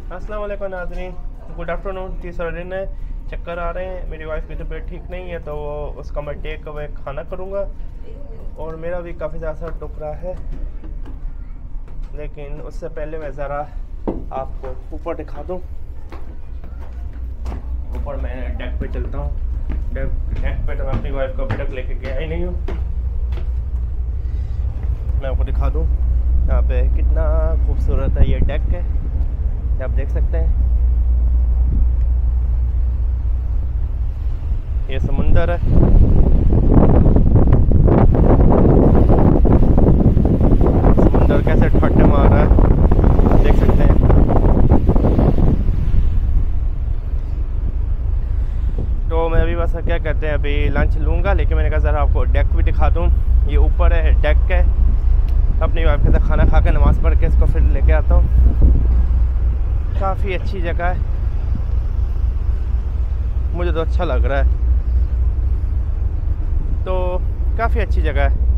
अस्सलाम वालेकुम नाज़रीन, गुड आफ्टरनून। तीसरा दिन है, चक्कर आ रहे हैं। मेरी वाइफ की तबीयत ठीक नहीं है तो उसका मैं टेक अवे खाना करूँगा और मेरा भी काफ़ी ज़्यादा टुक रहा है। लेकिन उससे पहले मैं ज़रा आपको ऊपर दिखा दूँ। ऊपर मैं डेक पे चलता हूँ। डेक पे तो मैं अपनी वाइफ को अभी तक लेके गया ही नहीं हूँ। मैं आपको दिखा दूँ यहाँ पे कितना खूबसूरत है ये डेक है, आप देख सकते हैं। ये समुंदर है। समुंदर कैसे ठट्टे मार रहा है, देख सकते हैं। तो मैं अभी बस क्या कहते हैं, अभी लंच लूँगा, लेकिन मैंने कहा ज़रा आपको डेक भी दिखा दूँ। ये ऊपर है, डेक है। अपनी वाइफ के साथ खाना खा के नमाज़ पढ़ के इसको फिर लेके आता हूँ। काफ़ी अच्छी जगह है, मुझे तो अच्छा लग रहा है। तो काफ़ी अच्छी जगह है।